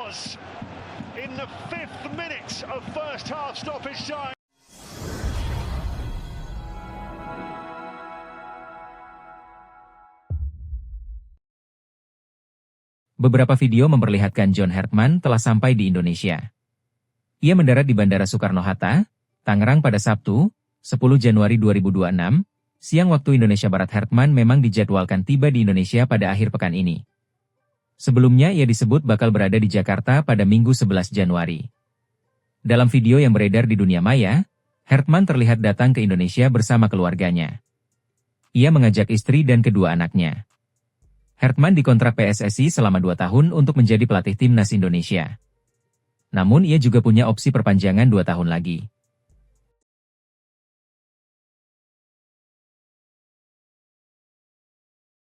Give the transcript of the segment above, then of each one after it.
was in the 5th minute of first half stoppage time. Beberapa video memperlihatkan John Hertman telah sampai di Indonesia. Ia mendarat di Bandara Soekarno-Hatta, Tangerang pada Sabtu, 10 Januari 2026, siang waktu Indonesia Barat. Hertman memang dijadwalkan tiba di Indonesia pada akhir pekan ini. Sebelumnya ia disebut bakal berada di Jakarta pada Minggu 11 Januari. Dalam video yang beredar di dunia maya, Hertman terlihat datang ke Indonesia bersama keluarganya. Ia mengajak istri dan kedua anaknya. Hertman dikontrak PSSI selama 2 tahun untuk menjadi pelatih timnas Indonesia. Namun ia juga punya opsi perpanjangan 2 tahun lagi.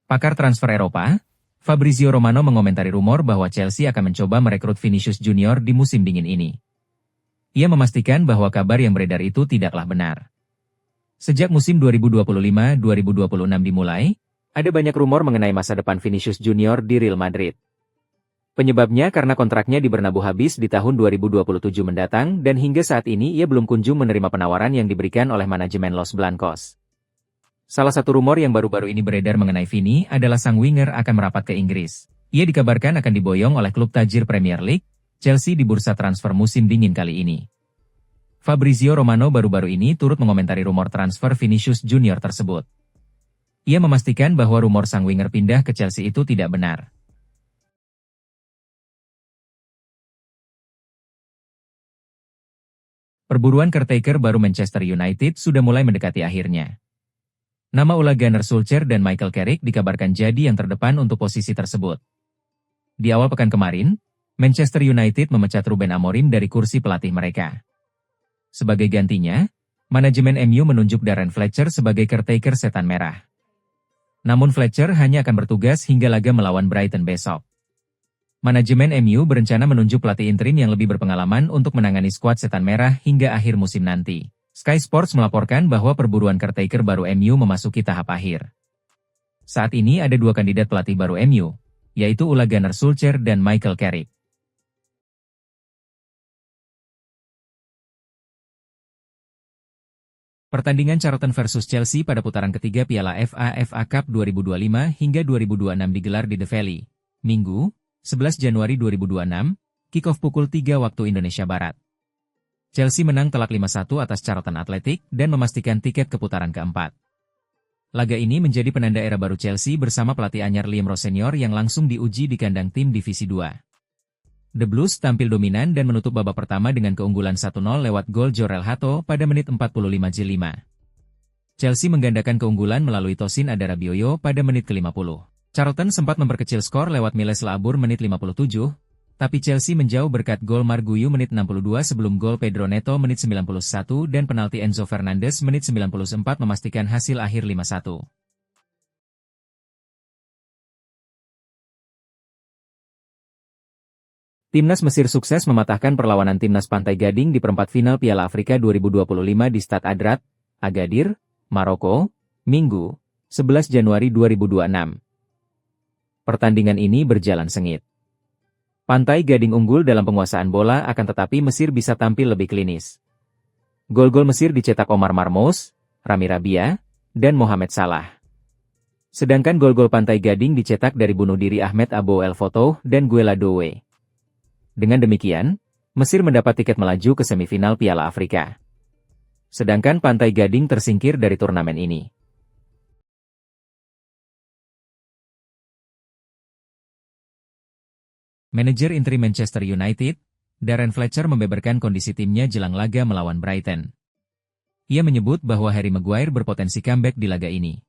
Pakar transfer Eropa, Fabrizio Romano mengomentari rumor bahwa Chelsea akan mencoba merekrut Vinicius Junior di musim dingin ini. Ia memastikan bahwa kabar yang beredar itu tidaklah benar. Sejak musim 2025-2026 dimulai, ada banyak rumor mengenai masa depan Vinicius Junior di Real Madrid. Penyebabnya karena kontraknya di Bernabeu habis di tahun 2027 mendatang dan hingga saat ini ia belum kunjung menerima penawaran yang diberikan oleh manajemen Los Blancos. Salah satu rumor yang baru-baru ini beredar mengenai Vini adalah sang winger akan merapat ke Inggris. Ia dikabarkan akan diboyong oleh klub tajir Premier League, Chelsea di bursa transfer musim dingin kali ini. Fabrizio Romano baru-baru ini turut mengomentari rumor transfer Vinicius Junior tersebut. Ia memastikan bahwa rumor sang winger pindah ke Chelsea itu tidak benar. Perburuan caretaker baru Manchester United sudah mulai mendekati akhirnya. Nama Ole Gunnar Solskjaer dan Michael Carrick dikabarkan jadi yang terdepan untuk posisi tersebut. Di awal pekan kemarin, Manchester United memecat Ruben Amorim dari kursi pelatih mereka. Sebagai gantinya, manajemen MU menunjuk Darren Fletcher sebagai caretaker setan merah. Namun Fletcher hanya akan bertugas hingga laga melawan Brighton besok. Manajemen MU berencana menunjuk pelatih interim yang lebih berpengalaman untuk menangani skuad setan merah hingga akhir musim nanti. Sky Sports melaporkan bahwa perburuan caretaker baru MU memasuki tahap akhir. Saat ini ada 2 kandidat pelatih baru MU, yaitu Ole Gunnar Solskjaer dan Michael Carrick. Pertandingan Charlton versus Chelsea pada putaran ketiga Piala FA Cup 2025 hingga 2026 digelar di The Valley, Minggu, 11 Januari 2026, kick-off pukul 3 waktu Indonesia Barat. Chelsea menang telak 5-1 atas Charlton Athletic dan memastikan tiket ke putaran keempat. Laga ini menjadi penanda era baru Chelsea bersama pelatih anyar Liam Rossenior yang langsung diuji di kandang tim Divisi 2. The Blues tampil dominan dan menutup babak pertama dengan keunggulan 1-0 lewat gol Jorel Hato pada menit 45 J5. Chelsea menggandakan keunggulan melalui Tosin Adarabioyo pada menit ke-50. Charlton sempat memperkecil skor lewat Miles Labour menit 57, tapi Chelsea menjauh berkat gol Marguyu menit 62 sebelum gol Pedro Neto menit 91 dan penalti Enzo Fernandez menit 94 memastikan hasil akhir 5-1. Timnas Mesir sukses mematahkan perlawanan Timnas Pantai Gading di perempat final Piala Afrika 2025 di Stade Adrat, Agadir, Maroko, Minggu, 11 Januari 2026. Pertandingan ini berjalan sengit. Pantai Gading unggul dalam penguasaan bola akan tetapi Mesir bisa tampil lebih klinis. Gol-gol Mesir dicetak Omar Marmous, Rami Rabia, dan Mohamed Salah. Sedangkan gol-gol Pantai Gading dicetak dari bunuh diri Ahmed Abo El Foto dan Guela Dowe. Dengan demikian, Mesir mendapat tiket melaju ke semifinal Piala Afrika. Sedangkan Pantai Gading tersingkir dari turnamen ini. Manajer interim Manchester United, Darren Fletcher membeberkan kondisi timnya jelang laga melawan Brighton. Ia menyebut bahwa Harry Maguire berpotensi comeback di laga ini.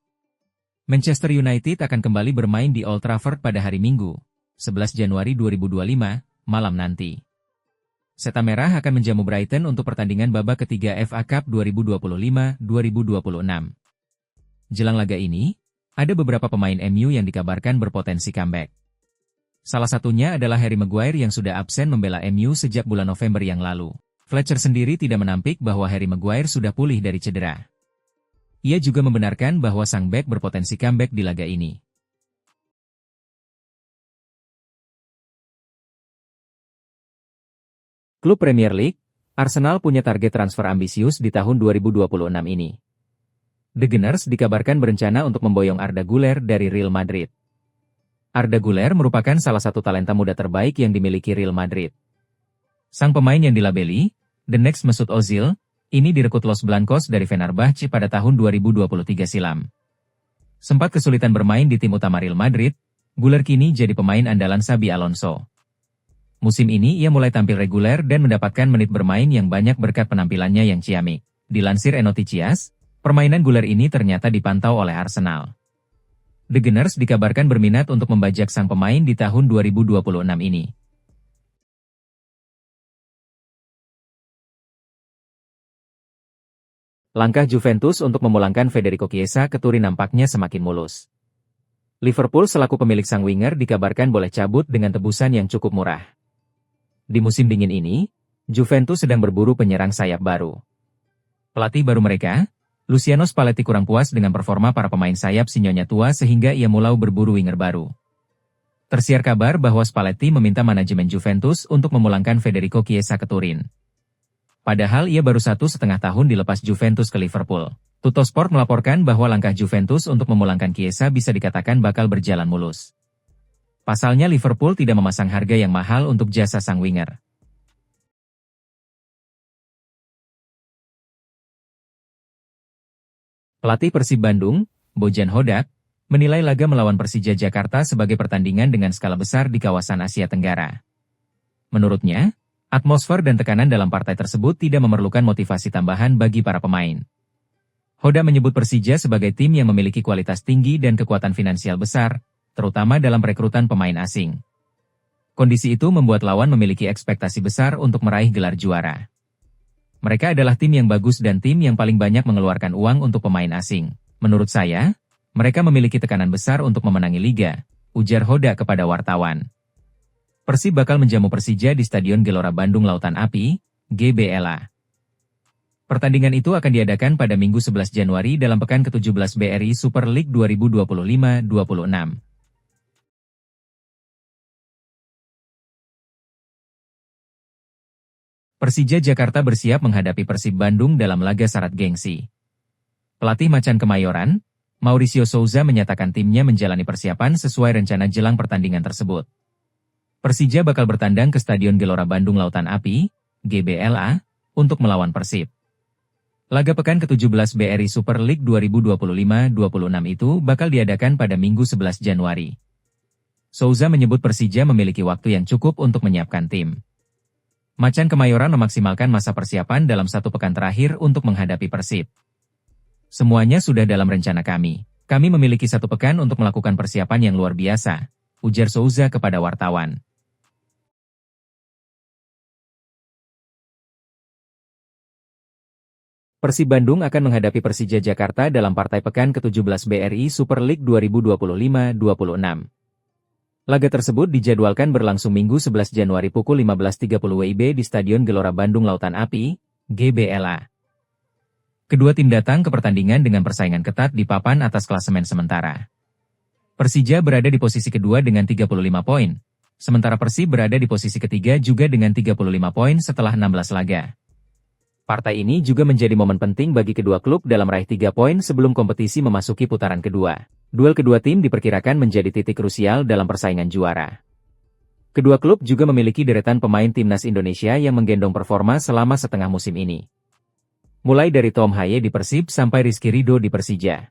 Manchester United akan kembali bermain di Old Trafford pada hari Minggu, 11 Januari 2025, malam nanti. Setan Merah akan menjamu Brighton untuk pertandingan babak ketiga FA Cup 2025-2026. Jelang laga ini, ada beberapa pemain MU yang dikabarkan berpotensi comeback. Salah satunya adalah Harry Maguire yang sudah absen membela MU sejak bulan November yang lalu. Fletcher sendiri tidak menampik bahwa Harry Maguire sudah pulih dari cedera. Ia juga membenarkan bahwa sang bek berpotensi comeback di laga ini. Klub Premier League, Arsenal punya target transfer ambisius di tahun 2026 ini. The Gunners dikabarkan berencana untuk memboyong Arda Güler dari Real Madrid. Arda Güler merupakan salah satu talenta muda terbaik yang dimiliki Real Madrid. Sang pemain yang dilabeli, The Next Mesut Ozil, ini direkrut Los Blancos dari Fenerbahce pada tahun 2023 silam. Sempat kesulitan bermain di tim utama Real Madrid, Güler kini jadi pemain andalan Xabi Alonso. Musim ini ia mulai tampil reguler dan mendapatkan menit bermain yang banyak berkat penampilannya yang ciamik. Dilansir Enoticias, permainan Güler ini ternyata dipantau oleh Arsenal. The Gunners dikabarkan berminat untuk membajak sang pemain di tahun 2026 ini. Langkah Juventus untuk memulangkan Federico Chiesa ke Turin nampaknya semakin mulus. Liverpool selaku pemilik sang winger dikabarkan boleh cabut dengan tebusan yang cukup murah. Di musim dingin ini, Juventus sedang berburu penyerang sayap baru. Pelatih baru mereka, Luciano Spalletti kurang puas dengan performa para pemain sayap si nyonya tua sehingga ia mulai berburu winger baru. Tersiar kabar bahwa Spalletti meminta manajemen Juventus untuk memulangkan Federico Chiesa ke Turin. Padahal ia baru 1,5 tahun dilepas Juventus ke Liverpool. Tuttosport melaporkan bahwa langkah Juventus untuk memulangkan Chiesa bisa dikatakan bakal berjalan mulus. Pasalnya Liverpool tidak memasang harga yang mahal untuk jasa sang winger. Pelatih Persib Bandung, Bojan Hodak, menilai laga melawan Persija Jakarta sebagai pertandingan dengan skala besar di kawasan Asia Tenggara. Menurutnya, atmosfer dan tekanan dalam partai tersebut tidak memerlukan motivasi tambahan bagi para pemain. Hodak menyebut Persija sebagai tim yang memiliki kualitas tinggi dan kekuatan finansial besar, terutama dalam perekrutan pemain asing. Kondisi itu membuat lawan memiliki ekspektasi besar untuk meraih gelar juara. Mereka adalah tim yang bagus dan tim yang paling banyak mengeluarkan uang untuk pemain asing. Menurut saya, mereka memiliki tekanan besar untuk memenangi liga, ujar Hodak kepada wartawan. Persib bakal menjamu Persija di Stadion Gelora Bandung Lautan Api, GBLA. Pertandingan itu akan diadakan pada Minggu 11 Januari dalam pekan ke-17 BRI Super League 2025-26. Persija Jakarta bersiap menghadapi Persib Bandung dalam laga syarat gengsi. Pelatih Macan Kemayoran, Mauricio Souza menyatakan timnya menjalani persiapan sesuai rencana jelang pertandingan tersebut. Persija bakal bertandang ke Stadion Gelora Bandung Lautan Api, GBLA, untuk melawan Persib. Laga pekan ke-17 BRI Super League 2025-26 itu bakal diadakan pada Minggu 11 Januari. Souza menyebut Persija memiliki waktu yang cukup untuk menyiapkan tim. Macan Kemayoran memaksimalkan masa persiapan dalam 1 pekan terakhir untuk menghadapi Persib. Semuanya sudah dalam rencana kami. Kami memiliki 1 pekan untuk melakukan persiapan yang luar biasa, ujar Souza kepada wartawan. Persib Bandung akan menghadapi Persija Jakarta dalam partai pekan ke-17 BRI Super League 2025-26. Laga tersebut dijadwalkan berlangsung Minggu 11 Januari pukul 15.30 WIB di Stadion Gelora Bandung Lautan Api, GBLA. Kedua tim datang ke pertandingan dengan persaingan ketat di papan atas klasemen sementara. Persija berada di posisi kedua dengan 35 poin, sementara Persib berada di posisi ketiga juga dengan 35 poin setelah 16 laga. Partai ini juga menjadi momen penting bagi kedua klub dalam meraih 3 poin sebelum kompetisi memasuki putaran kedua. Duel kedua tim diperkirakan menjadi titik krusial dalam persaingan juara. Kedua klub juga memiliki deretan pemain timnas Indonesia yang menggendong performa selama setengah musim ini. Mulai dari Tom Haye di Persib sampai Rizky Ridho di Persija.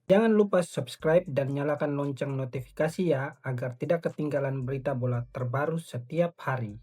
Jangan lupa subscribe dan nyalakan lonceng notifikasi ya, agar tidak ketinggalan berita bola terbaru setiap hari.